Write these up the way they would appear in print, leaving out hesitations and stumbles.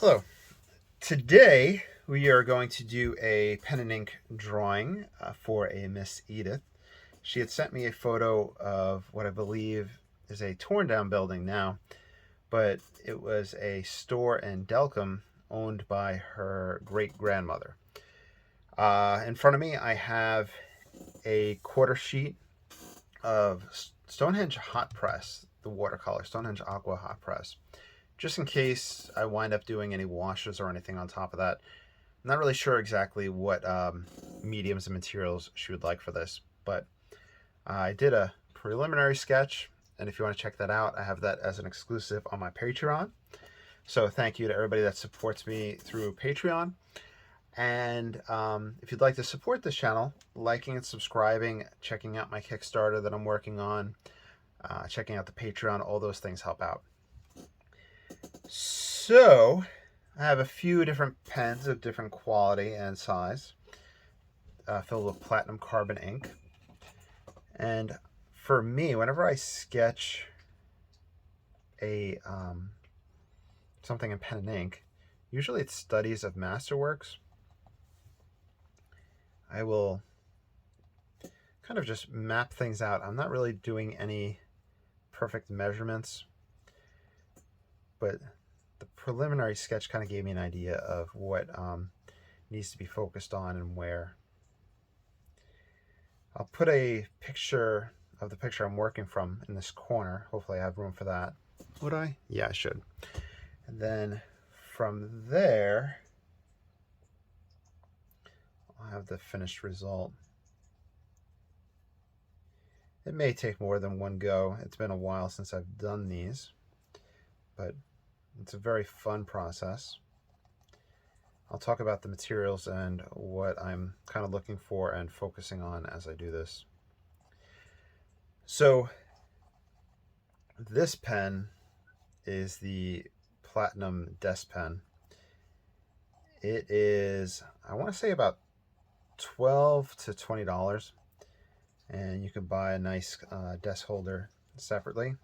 Hello. Today we are going to do a pen and ink drawing for a Miss Edith. She had sent me a photo of what I believe is a torn down building now, but it was a store in Delcombe owned by her great grandmother. In front of me, I have a quarter sheet of Stonehenge Hot Press, the watercolor, Stonehenge Aqua Hot Press, just in case I wind up doing any washes or anything on top of that. I'm not really sure exactly what mediums and materials she would like for this, but I did a preliminary sketch, and if you want to check that out, I have that as an exclusive on my Patreon. So thank you to everybody that supports me through Patreon. And if you'd like to support this channel, liking and subscribing, checking out my Kickstarter that I'm working on, checking out the Patreon, all those things help out. So I have a few different pens of different quality and size, filled with platinum carbon ink. And for me, whenever I sketch a something in pen and ink, usually it's studies of masterworks. I will kind of just map things out. I'm not really doing any perfect measurements, but the preliminary sketch kind of gave me an idea of what needs to be focused on and where. I'll put a picture of the picture I'm working from in this corner. Hopefully I have room for that. Would I? Yeah, I should. And then from there, I'll have the finished result. It may take more than one go. It's been a while since I've done these, but it's a very fun process. I'll talk about the materials and what I'm kind of looking for and focusing on as I do this. So this pen is the Platinum Desk Pen. It is, I want to say, about $12 to $20, and you can buy a nice desk holder separately.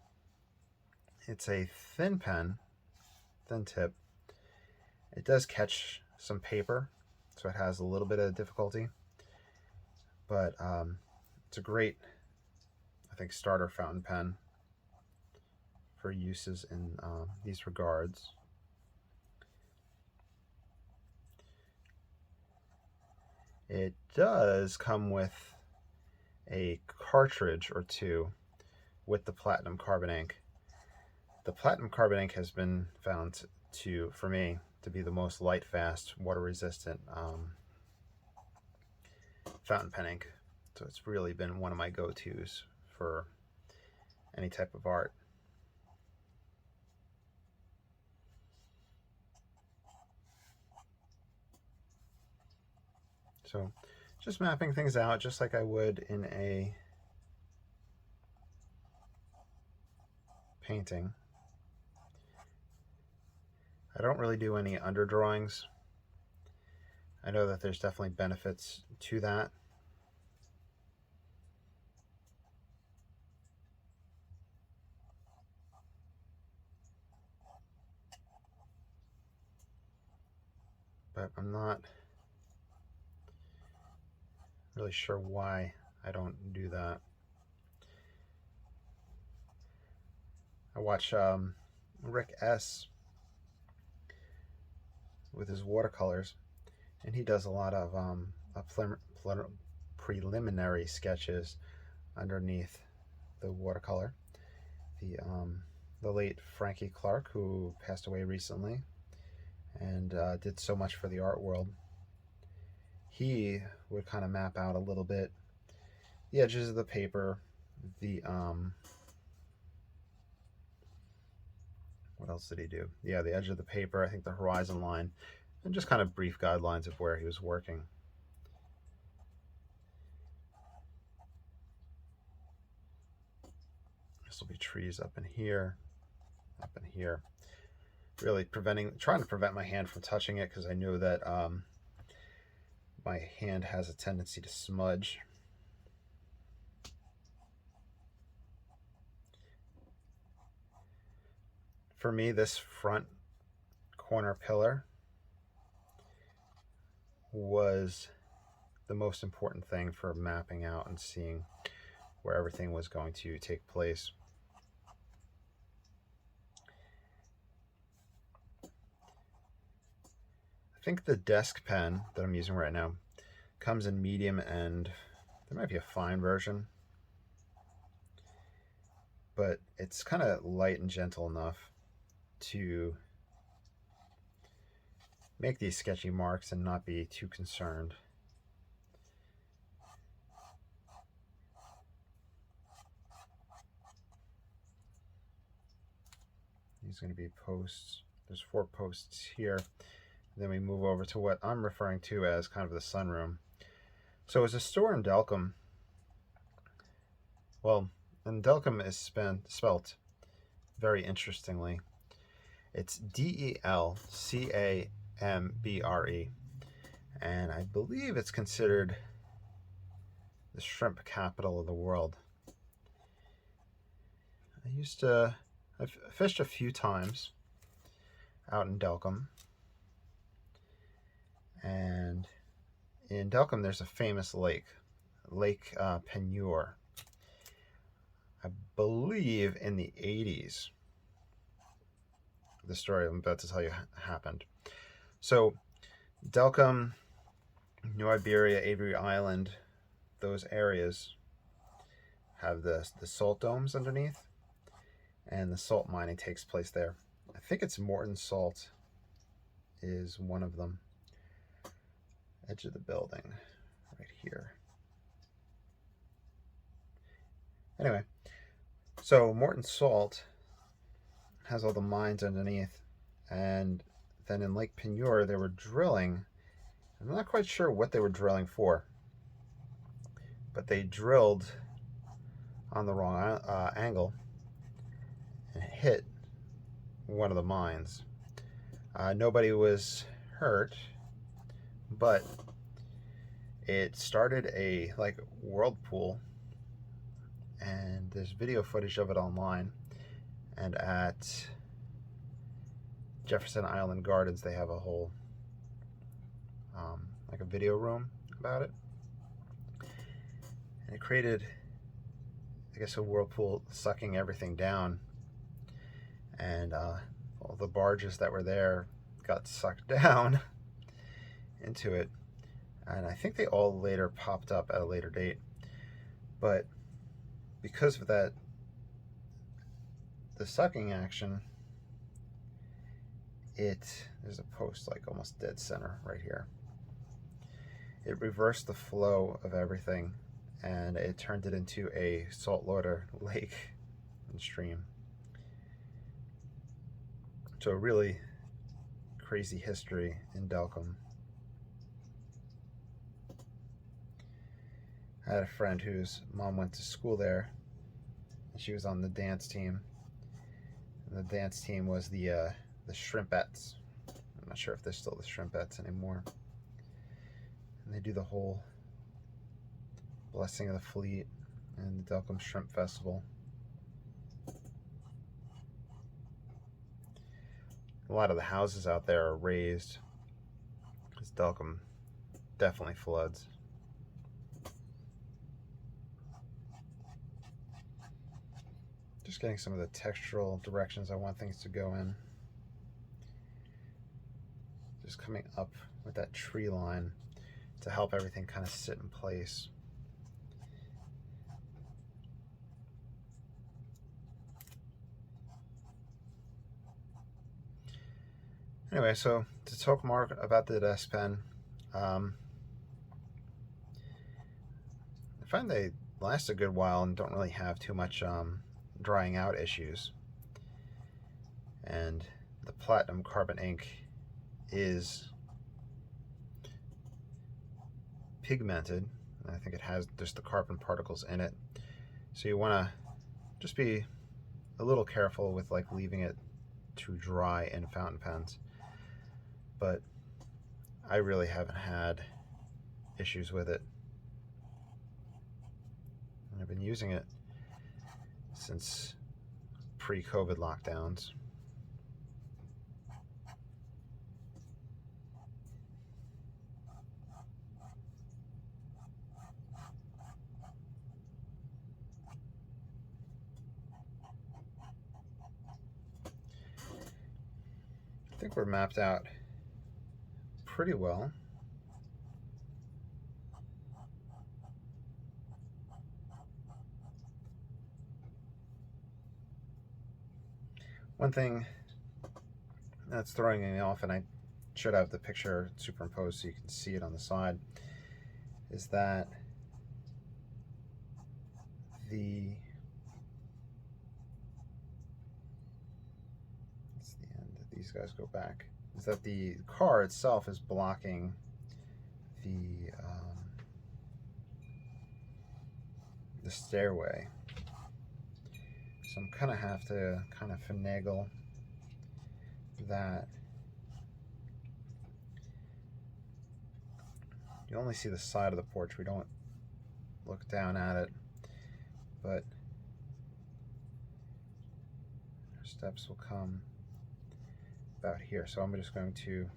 It's a thin pen, thin tip. It does catch some paper, so it has a little bit of difficulty, but it's a great, I think, starter fountain pen for uses in these regards. It does come with a cartridge or two with the platinum carbon ink. The platinum carbon ink has been found to, for me, to be the most light, fast, water resistant fountain pen ink. So it's really been one of my go-tos for any type of art. So just mapping things out just like I would in a painting. I don't really do any under drawings. I know that there's definitely benefits to that. But I'm not really sure why I don't do that. I watch Rick S. with his watercolors, and he does a lot of preliminary sketches underneath the watercolor. The late Frankie Clark, who passed away recently and did so much for the art world, he would kind of map out a little bit the edges of the paper, the what else did he do? Yeah, the edge of the paper, I think the horizon line, and just kind of brief guidelines of where he was working. This will be trees up in here, up in here. Really trying to prevent my hand from touching it because I know that my hand has a tendency to smudge. For me, this front corner pillar was the most important thing for mapping out and seeing where everything was going to take place. I think the desk pen that I'm using right now comes in medium, and there might be a fine version, but it's kind of light and gentle enough to make these sketchy marks and not be too concerned. These are going to be posts. There's 4 posts here. Then we move over to what I'm referring to as kind of the sunroom. So it's a store in Delcambre. Well, and Delcambre is spelt very interestingly. It's Delcambre, and I believe it's considered the shrimp capital of the world. I've fished a few times out in Delcambre, and in Delcambre there's a famous lake, Lake Penure. I believe in the 80s, the story I'm about to tell you happened. So Delcambre, New Iberia, Avery Island, those areas have the salt domes underneath, and the salt mining takes place there. I think it's Morton Salt is one of them. Edge of the building, right here. Anyway, so Morton Salt has all the mines underneath, and then in Lake Penure they were drilling. I'm not quite sure what they were drilling for, but they drilled on the wrong angle and hit one of the mines. Nobody was hurt, but it started a whirlpool, and there's video footage of it online. And at Jefferson Island Gardens they have a whole like a video room about it, and it created, I guess, a whirlpool sucking everything down, and all the barges that were there got sucked down into it, and I think they all later popped up at a later date. But because of that, the sucking action, there's a post like almost dead center right here. It reversed the flow of everything, and it turned it into a saltwater lake and stream. So a really crazy history in Delcambre. I had a friend whose mom went to school there, and she was on the dance team. And the dance team was the Shrimpettes. I'm not sure if they're still the Shrimpettes anymore. And they do the whole Blessing of the Fleet and the Delcambre Shrimp Festival. A lot of the houses out there are raised, because Delcambre definitely floods. Just getting some of the textural directions I want things to go in. Just coming up with that tree line to help everything kind of sit in place. Anyway, so to talk more about the desk pen, I find they last a good while and don't really have too much drying out issues. And the platinum carbon ink is pigmented. I think it has just the carbon particles in it, so you want to just be a little careful with leaving it too dry in fountain pens. But I really haven't had issues with it, and I've been using it since pre-COVID lockdowns. I think we're mapped out pretty well. One thing that's throwing me off, and I should have the picture superimposed so you can see it on the side, is that that's the end. These guys go back. Is that the car itself is blocking the stairway. So I'm gonna have to kind of finagle that. You only see the side of the porch. We don't look down at it, but our steps will come about here. So I'm just going to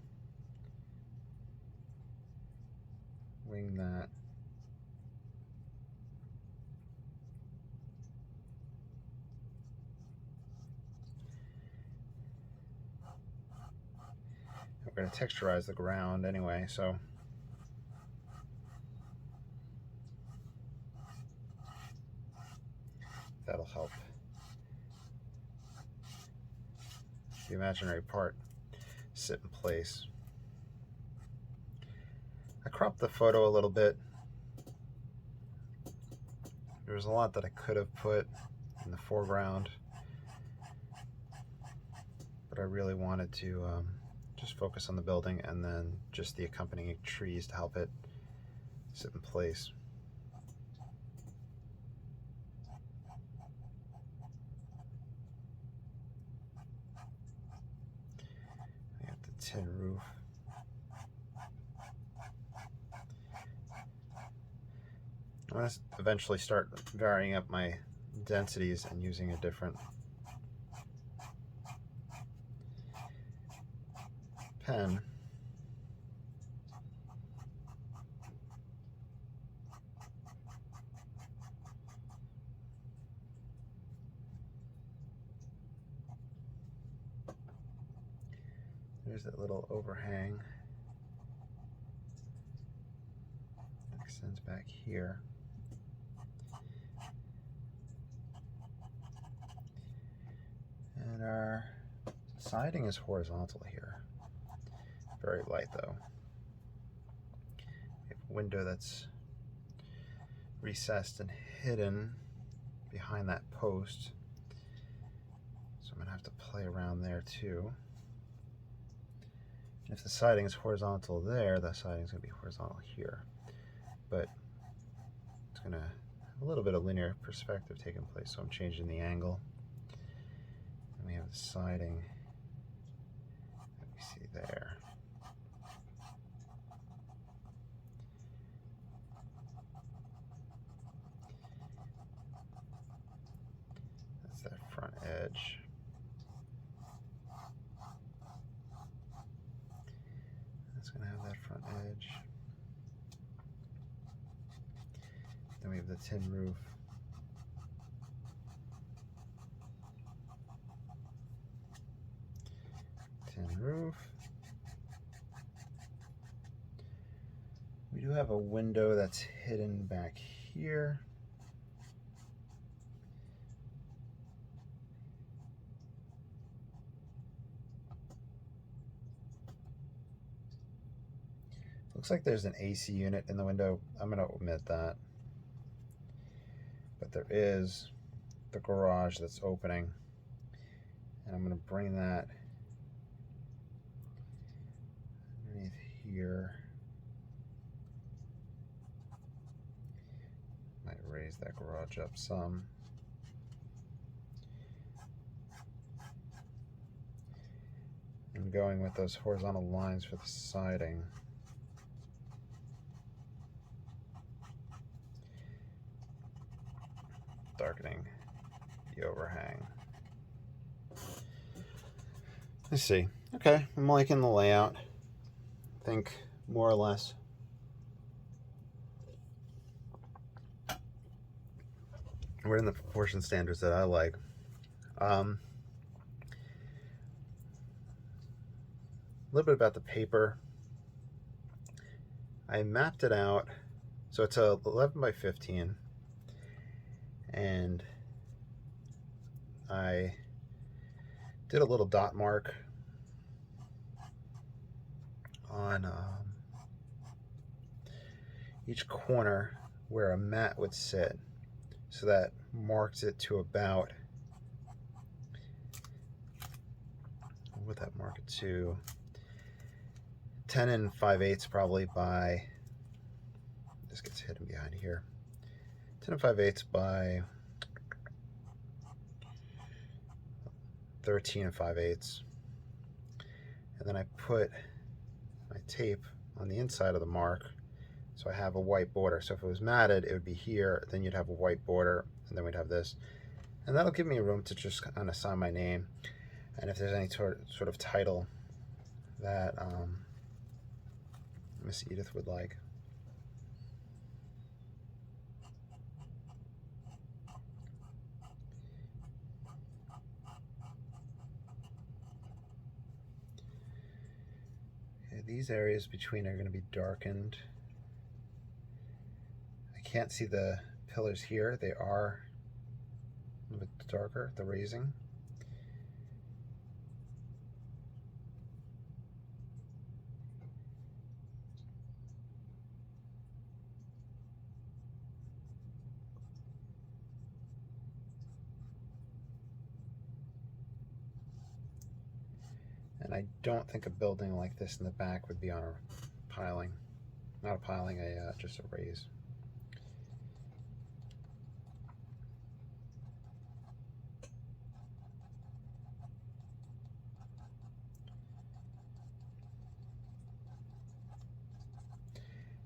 wing that. We're going to texturize the ground anyway, so that'll help the imaginary part sit in place. I cropped the photo a little bit. There was a lot that I could have put in the foreground, but I really wanted to just focus on the building and then just the accompanying trees to help it sit in place. I got the tin roof. I'm going to eventually start varying up my densities and using a different pen. There's that little overhang that extends back here. And our siding is horizontal here. Very light though. We have a window that's recessed and hidden behind that post. So I'm gonna have to play around there too. If the siding is horizontal there, the siding is gonna be horizontal here. But it's gonna have a little bit of linear perspective taking place, so I'm changing the angle. And we have the siding that we see there. That's that front edge. That's gonna have that front edge. Then we have the tin roof. Tin roof. We do have a window that's hidden back here. Looks like there's an AC unit in the window. I'm going to omit that. But there is the garage that's opening. And I'm going to bring that underneath here. Might raise that garage up some. I'm going with those horizontal lines for the siding. Darkening the overhang. Let's see. Okay, I'm liking the layout. I think more or less. We're in the proportion standards that I like. A little bit about the paper. I mapped it out. So it's a 11 by 15. And I did a little dot mark on each corner where a mat would sit. So that marks it to about, what would that mark it to? 10 and 5/8 probably by, this gets hidden behind here. 10 and 5/8 by 13 and 5/8. And then I put my tape on the inside of the mark, so I have a white border. So if it was matted, it would be here, then you'd have a white border, and then we'd have this. And that'll give me room to just kind of sign my name, and if there's any sort of title that Miss Edith would like. Okay, these areas between are going to be darkened. I can't see the pillars here. They are a little bit darker, the raising. And I don't think a building like this in the back would be on a piling. Not a piling, just a raise.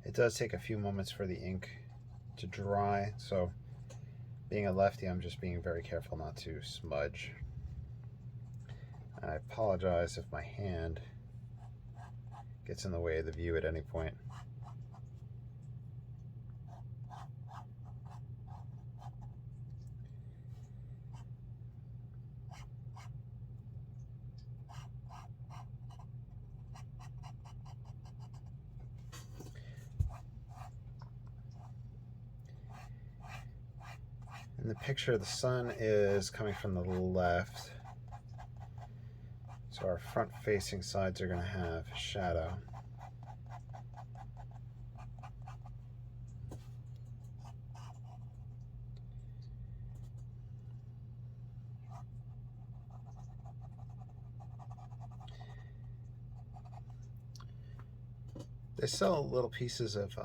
It does take a few moments for the ink to dry, so being a lefty, I'm just being very careful not to smudge. I apologize if my hand gets in the way of the view at any point. In the picture, the sun is coming from the left, so our front-facing sides are going to have shadow. They sell little pieces of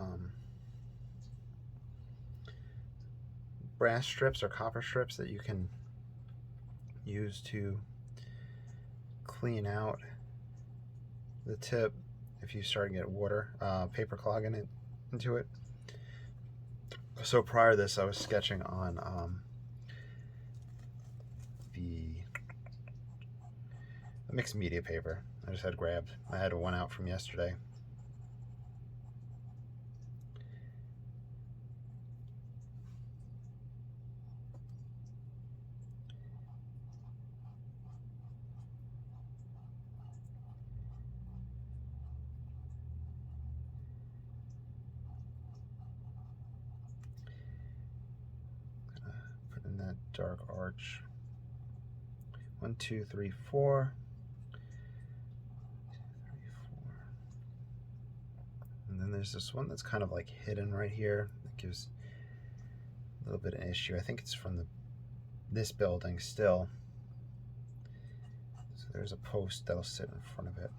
brass strips or copper strips that you can use to clean out the tip if you start to get water, paper clogging into it. So prior to this, I was sketching on the mixed media paper I just had grabbed. I had one out from yesterday. Put in that dark arch. 1, 2, 3, 4. And then there's this one that's kind of like hidden right here. That gives a little bit of an issue. I think it's from this building still. So there's a post that'll sit in front of it.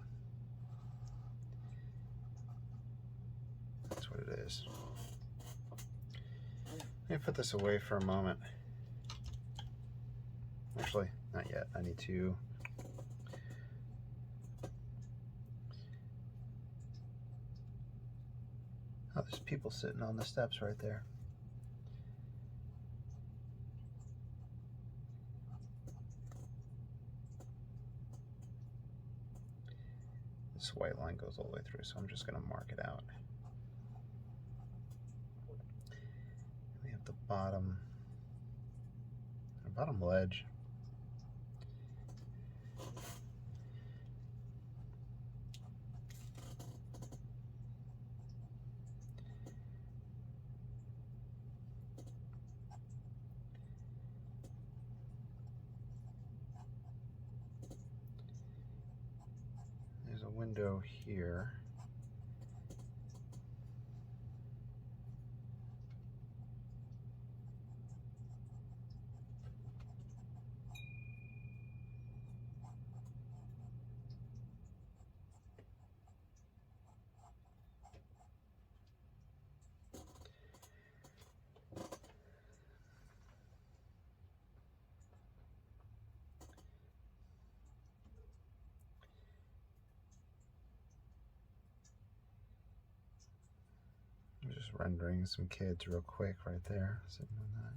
That's what it is. Let me put this away for a moment. Actually, not yet. I need to oh, there's people sitting on the steps right there. This white line goes all the way through, so I'm just going to mark it out. We have the bottom ledge. window here. I'm just rendering some kids real quick right there, sitting on that.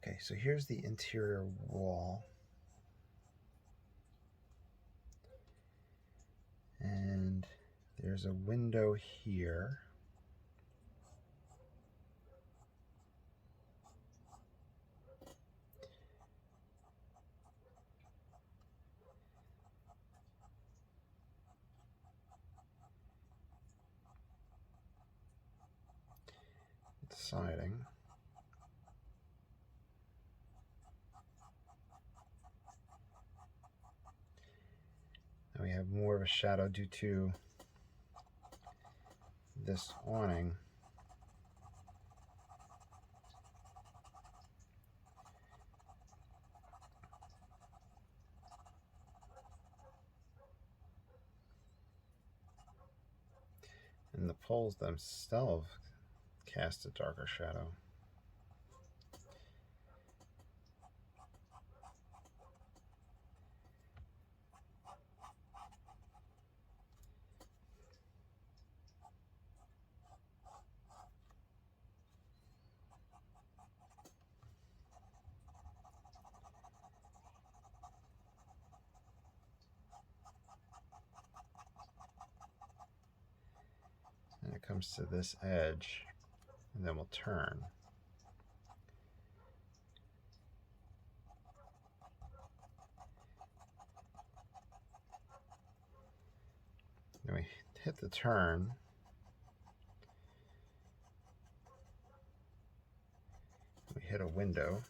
Okay, so here's the interior wall. And there's a window here. Siding. And we have more of a shadow due to this awning. And the poles themselves cast a darker shadow. And it comes to this edge, and then we'll turn. Then we hit the turn. We hit a window.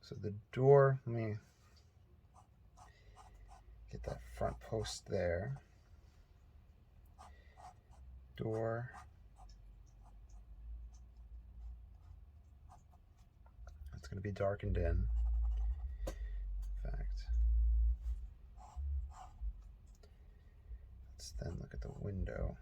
So the door, let me get that front post there. Door. It's going to be darkened in. In fact, let's then look at the window.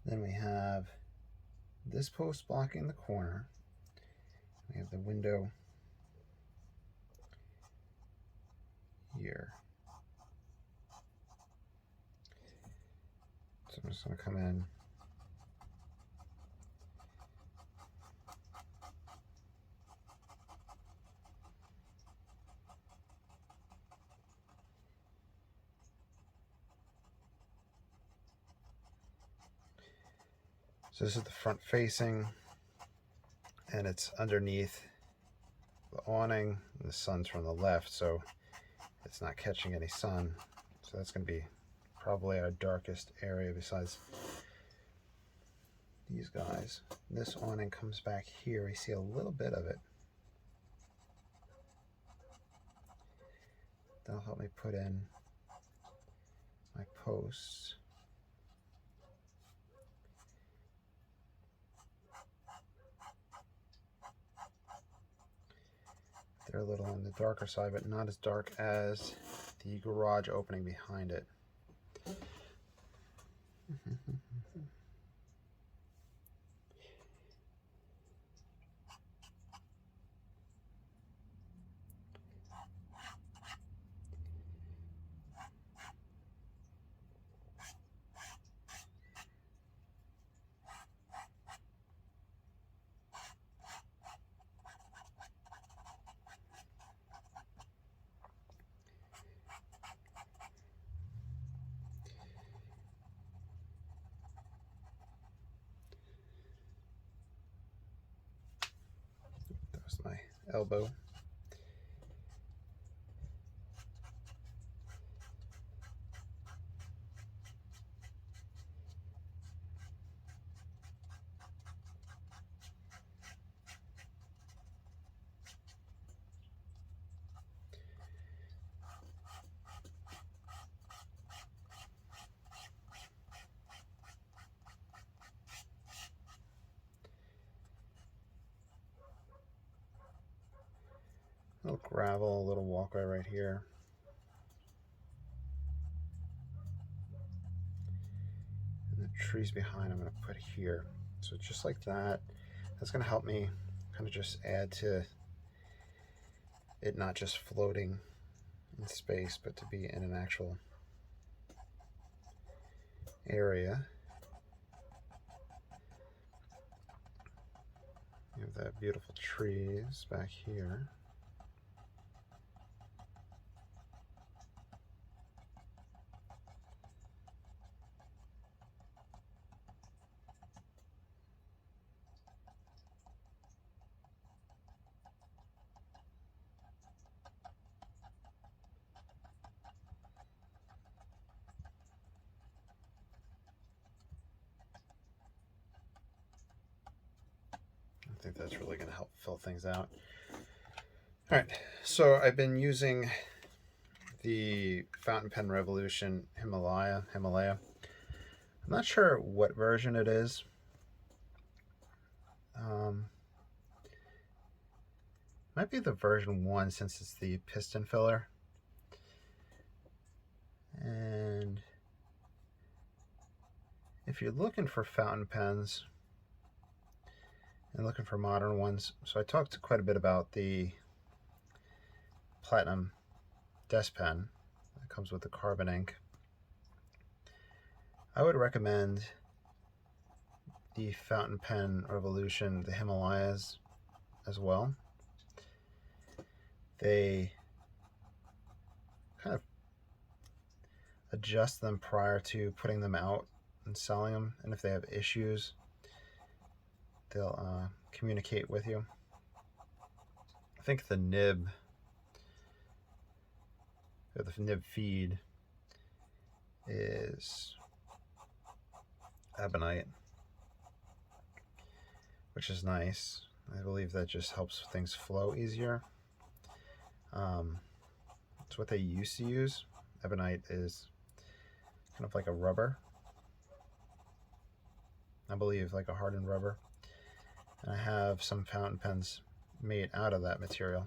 Then we have this post blocking the corner. We have the window here. So I'm just going to come in. So this is the front facing, and it's underneath the awning. The sun's from the left, so it's not catching any sun. So that's going to be probably our darkest area besides these guys. This awning comes back here. We see a little bit of it. That'll help me put in my posts. They're a little on the darker side, but not as dark as the garage opening behind it. my elbow. A little gravel, a little walkway right here. And the trees behind I'm going to put here. So just like that. That's going to help me kind of just add to it not just floating in space, but to be in an actual area. You have that beautiful trees back here. I think that's really going to help fill things out. All right, so I've been using the Fountain Pen Revolution Himalaya. I'm not sure what version it is. Might be the version 1 since it's the piston filler. And if you're looking for fountain pens and looking for modern ones, so I talked quite a bit about the Platinum desk pen that comes with the carbon ink. I would recommend the Fountain Pen Revolution, the Himalayas as well. They kind of adjust them prior to putting them out and selling them, and if they have issues, they'll communicate with you. I think the nib, or the nib feed, is ebonite, which is nice. I believe that just helps things flow easier. It's what they used to use. Ebonite is kind of like a rubber, I believe, like a hardened rubber. And I have some fountain pens made out of that material.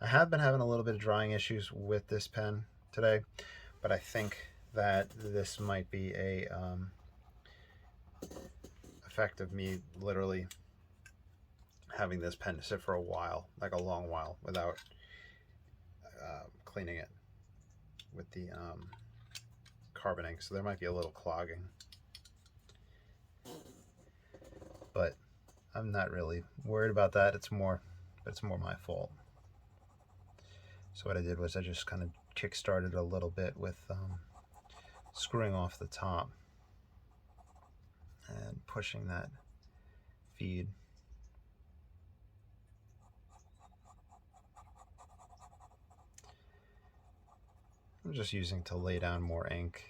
I have been having a little bit of drying issues with this pen today, but I think that this might be a effect of me literally having this pen sit for a while, like a long while, without cleaning it with the carbon ink. So there might be a little clogging, but I'm not really worried about that. It's more my fault. So what I did was I just kind of kick-started a little bit with screwing off the top and pushing that feed. I'm just using to lay down more ink.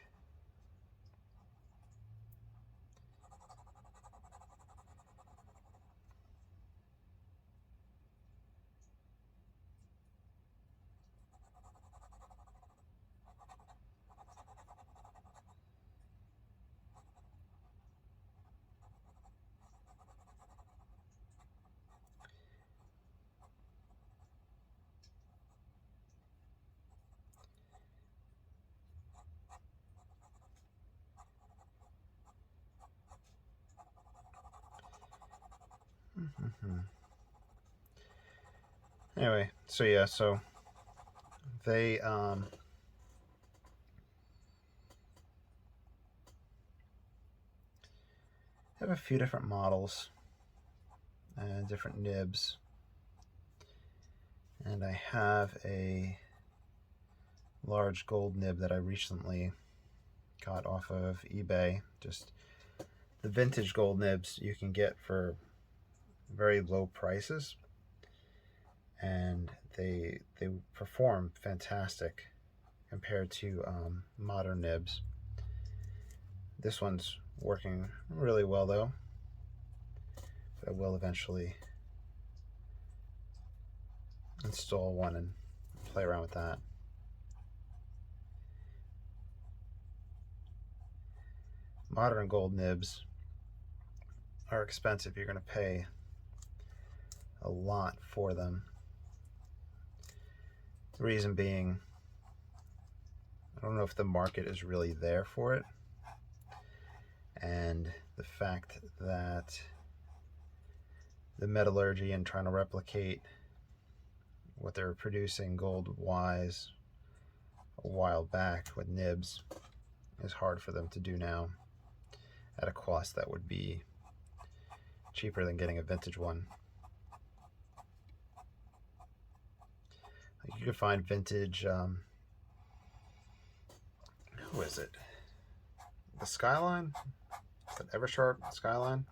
Anyway, so yeah, so they have a few different models and different nibs, and I have a large gold nib that I recently got off of eBay. Just the vintage gold nibs you can get for very low prices, and they perform fantastic compared to modern nibs. This one's working really well though, but I will eventually install one and play around with that. Modern gold nibs are expensive. You're going to pay a lot for them. The reason being, I don't know if the market is really there for it, and the fact that the metallurgy and trying to replicate what they were producing gold-wise a while back with nibs is hard for them to do now at a cost that would be cheaper than getting a vintage one. You can find vintage, who is it? The Skyline? Is that Eversharp Skyline?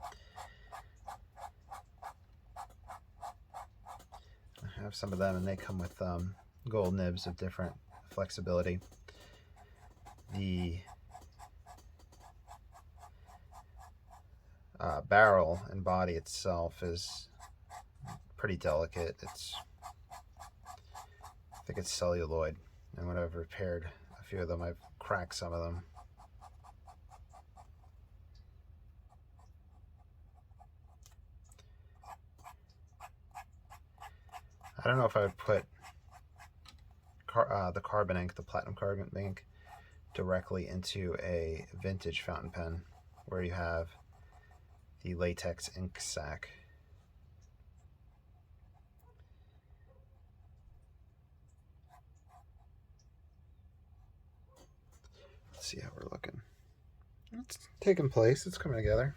I have some of them, and they come with gold nibs of different flexibility. The barrel and body itself is pretty delicate. I think it's celluloid, and when I've repaired a few of them, I've cracked some of them. I don't know if I would put the carbon ink, the platinum carbon ink, directly into a vintage fountain pen where you have the latex ink sac. Let's see how we're looking. It's taking place. It's coming together.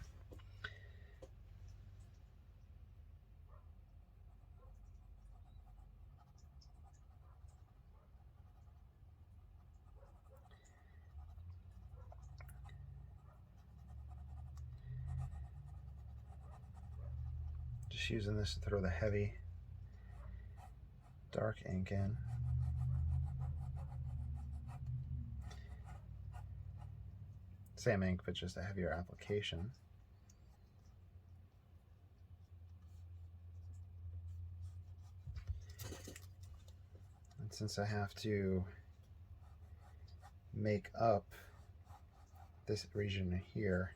Just using this to throw the heavy dark ink in. Same ink, but just a heavier application. And since I have to make up this region here,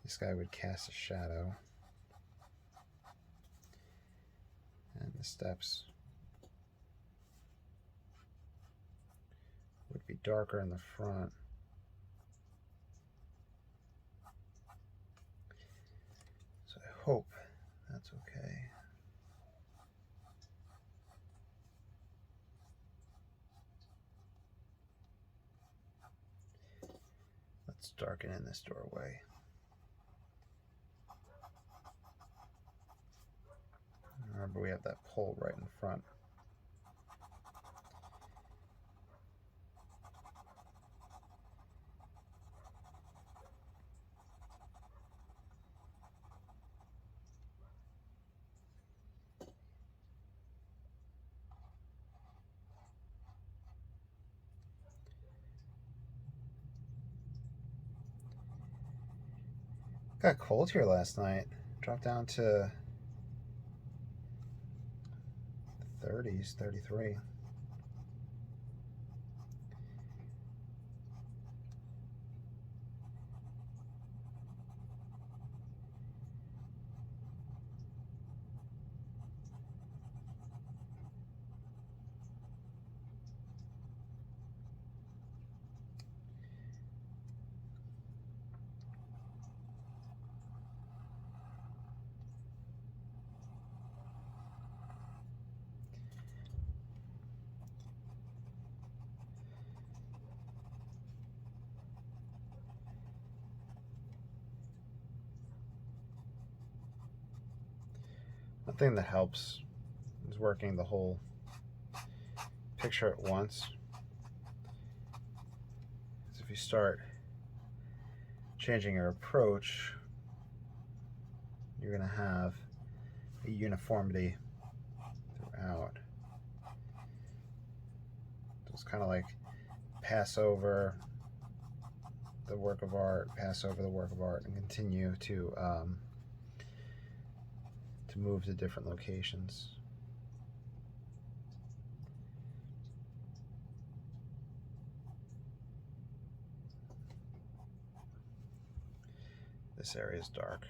this guy would cast a shadow. And the steps would be darker in the front. So I hope that's okay. Let's darken in this doorway. Remember, we have that pole right in front. Got cold here last night. Dropped down to 30s, 33. One thing that helps is working the whole picture at once. So if you start changing your approach, you're going to have a uniformity throughout. It's kind of like pass over the work of art, pass over the work of art, and continue to move to different locations. This area is dark.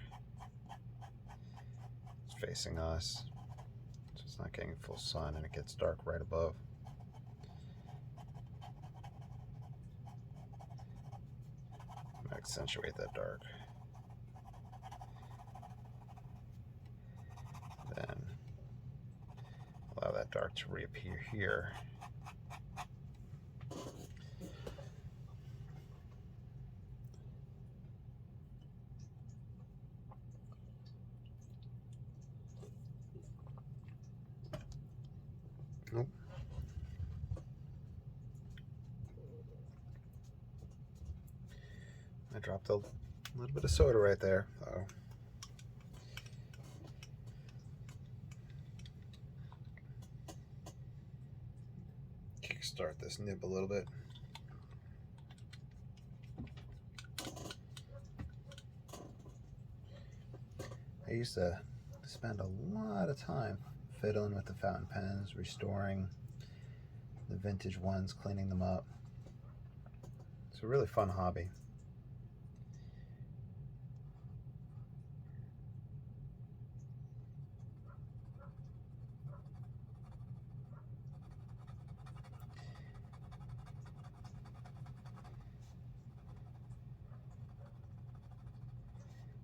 It's facing us, so it's not getting full sun, and it gets dark right above. I'm going to accentuate that dark. Then allow that dark to reappear here. Nope. I dropped a little bit of soda right there. Uh-oh. Kickstart this nib a little bit. I used to spend a lot of time fiddling with the fountain pens, restoring the vintage ones, cleaning them up. It's a really fun hobby.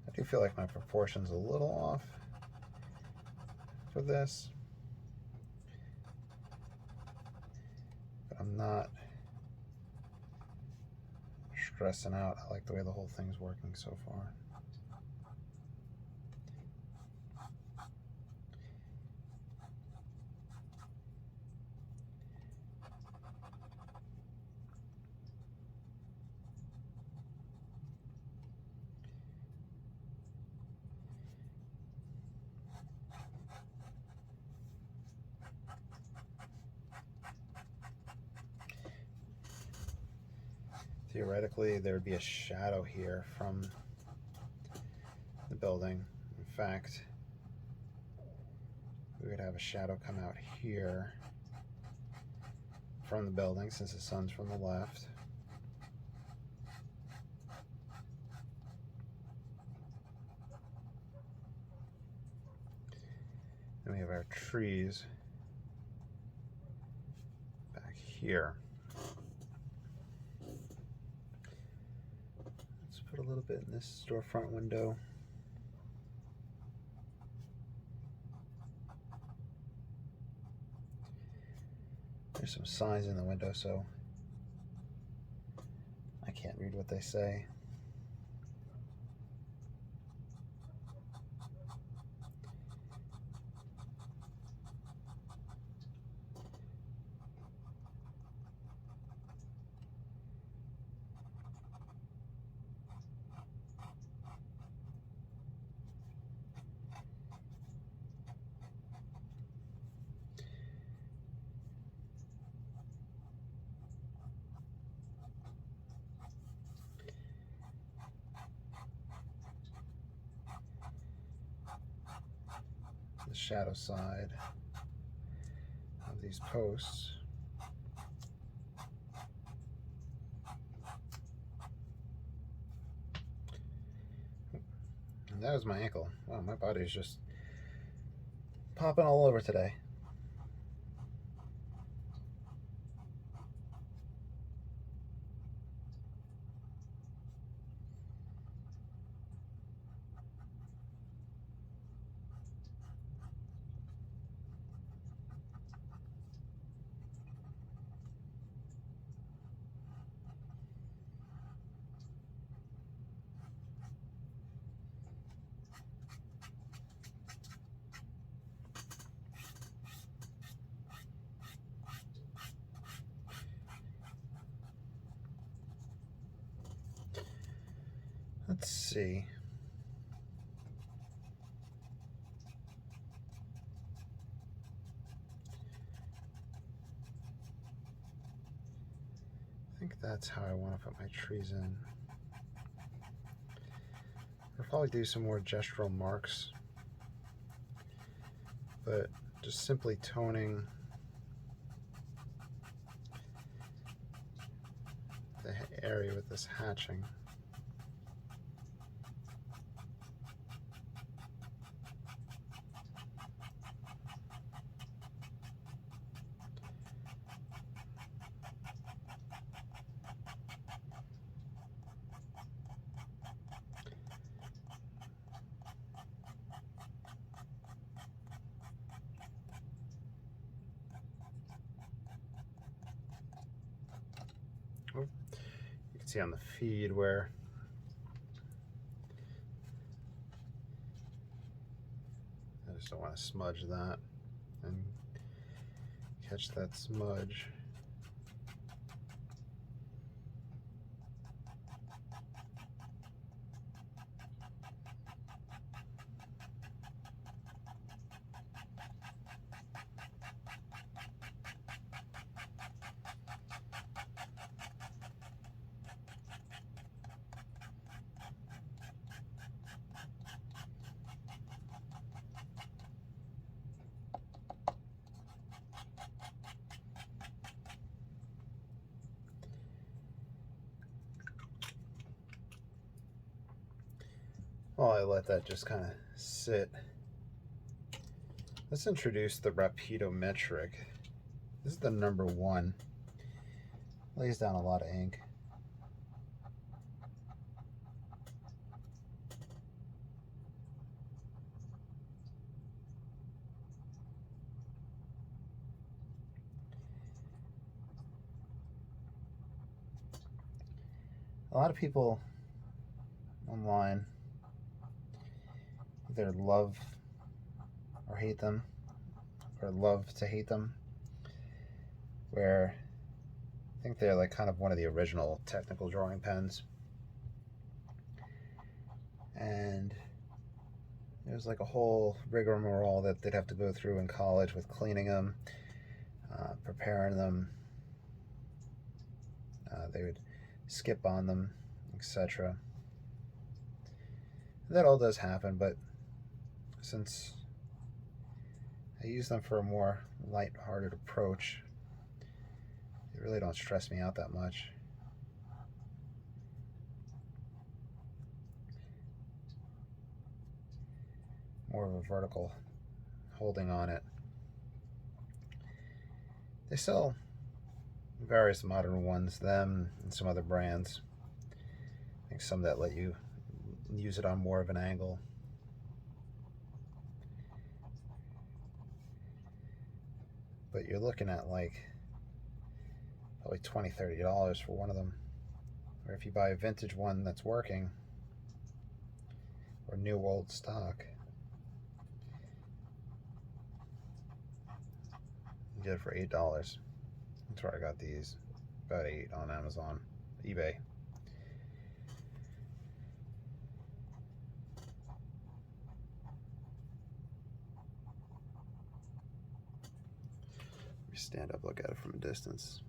I do feel like my proportion's a little off for this, but I'm not stressing out. I like the way the whole thing's working so far. Theoretically, there would be a shadow here from the building. In fact, we would have a shadow come out here from the building since the sun's from the left. Then we have our trees back here. Let's put a little bit in this storefront window. There's some signs in the window, so I can't read what they say. The shadow side of these posts. And that was my ankle. Wow, my body is just popping all over today. Let's see. think that's how I want to put my trees in. I'll probably do some more gestural marks, but just simply toning the area with this hatching. Oh, you can see on the feed where I just don't want to smudge that and catch that smudge. While I let that just kind of sit, let's introduce the Rapidometric. This is the number 1. Lays down a lot of ink. A lot of people online either love or hate them, or love to hate them, where I think they're like kind of one of the original technical drawing pens. And there's like a whole rigmarole that they'd have to go through in college with cleaning them, preparing them. They would skip on them, etc. That all does happen, but since I use them for a more light-hearted approach, they really don't stress me out that much. More of a vertical holding on it. They sell various modern ones, them and some other brands. I think some that let you use it on more of an angle. But you're looking at like probably $20–30 for one of them. Or if you buy a vintage one that's working, or new old stock, you get it for $8. That's where I got these. About $8 on Amazon, eBay. Let me stand up, look at it from a distance.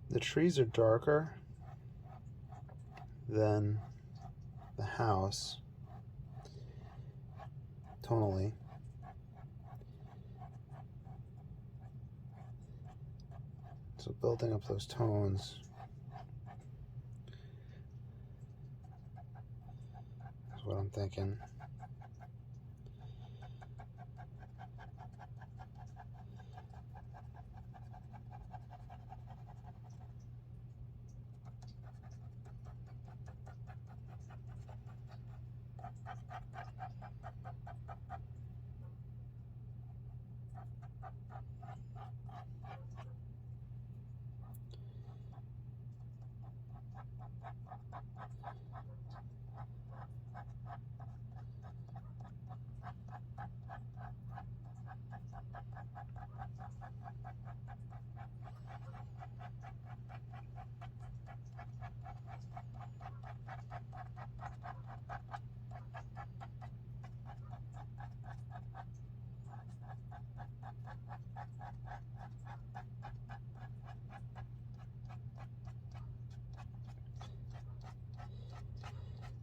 The trees are darker than the house tonally. So building up those tones is what I'm thinking.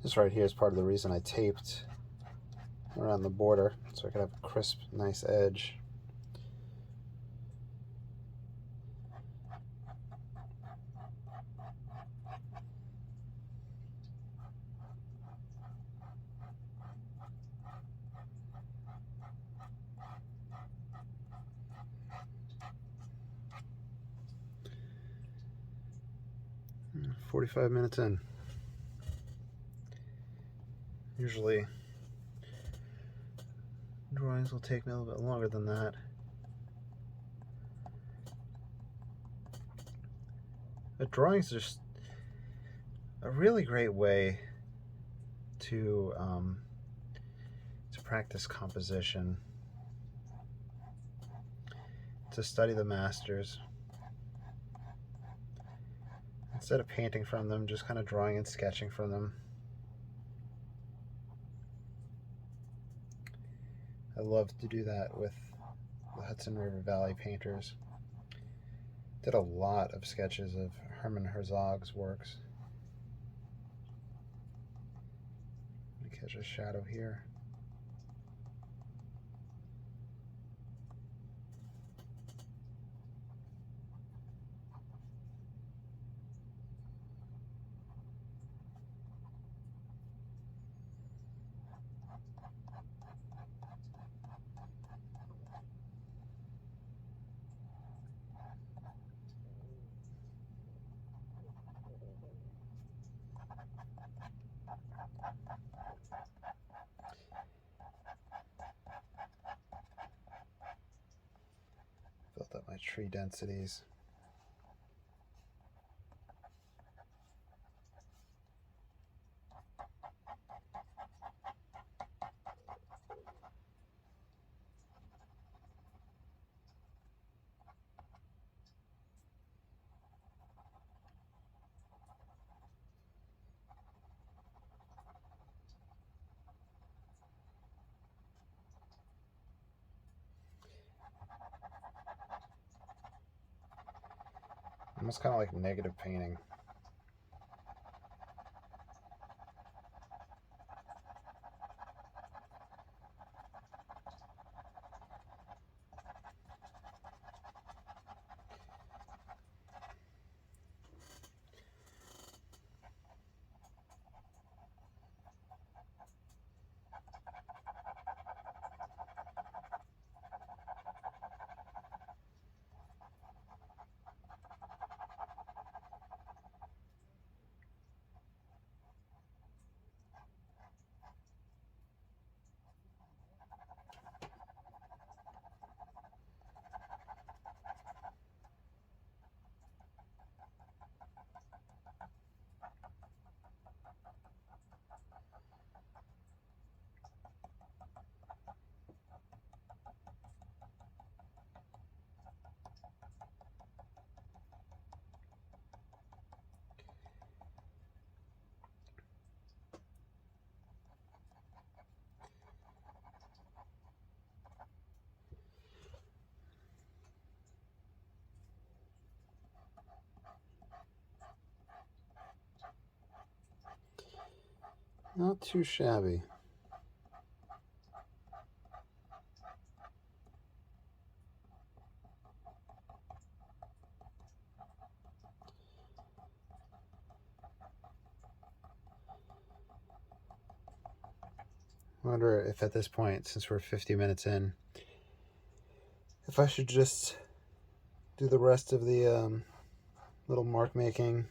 This right here is part of the reason I taped around the border, so I could have a crisp, nice edge. Hmm, 45 minutes in. Usually drawings will take me a little bit longer than that. But drawings are just a really great way to practice composition, to study the masters. Instead of painting from them, just kind of drawing and sketching from them. I love to do that with the Hudson River Valley painters. Did a lot of sketches of Hermann Herzog's works. Let me catch a shadow here. Built up my tree densities. Almost kind of like negative painting. Not too shabby. I wonder if at this point, since we're 50 minutes in, if I should just do the rest of the little mark making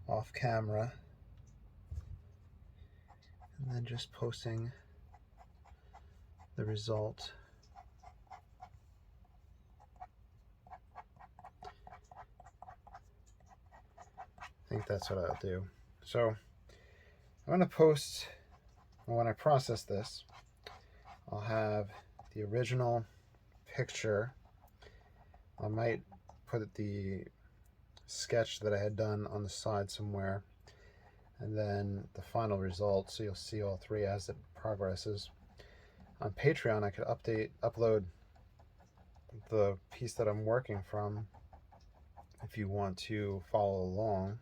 off camera and then just posting the result. I think that's what I'll do. So I'm going to post, when I process this, I'll have the original picture. I might put the sketch that I had done on the side somewhere, and then the final result, so you'll see all three as it progresses. On Patreon, I could upload the piece that I'm working from if you want to follow along.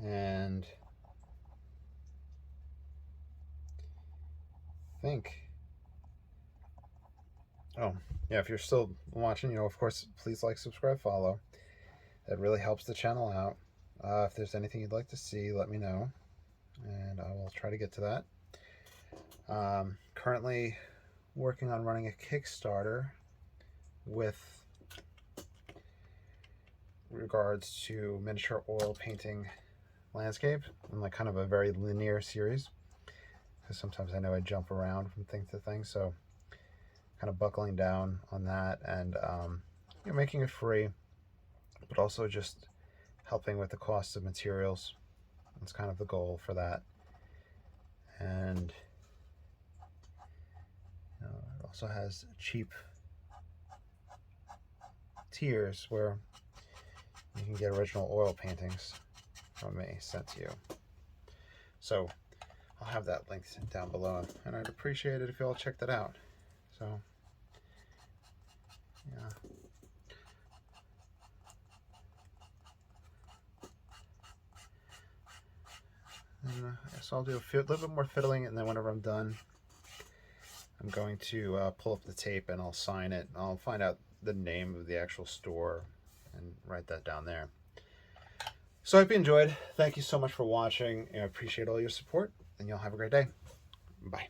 And I think, oh yeah, if you're still watching, of course, please like, subscribe, follow. That really helps the channel out. If there's anything you'd like to see, let me know, and I will try to get to that. Currently working on running a Kickstarter with regards to miniature oil painting landscape, and like kind of a very linear series, because sometimes I know I jump around from thing to thing, so kind of buckling down on that, and making it free, but also just helping with the cost of materials. That's kind of the goal for that. And it also has cheap tiers where you can get original oil paintings from me sent to you. So I'll have that linked down below, and I'd appreciate it if you all check that out. So yeah. And I guess I'll do a little bit more fiddling, and then whenever I'm done, I'm going to pull up the tape and I'll sign it. I'll find out the name of the actual store and write that down there. So I hope you enjoyed. Thank you so much for watching. I appreciate all your support, and y'all have a great day. Bye.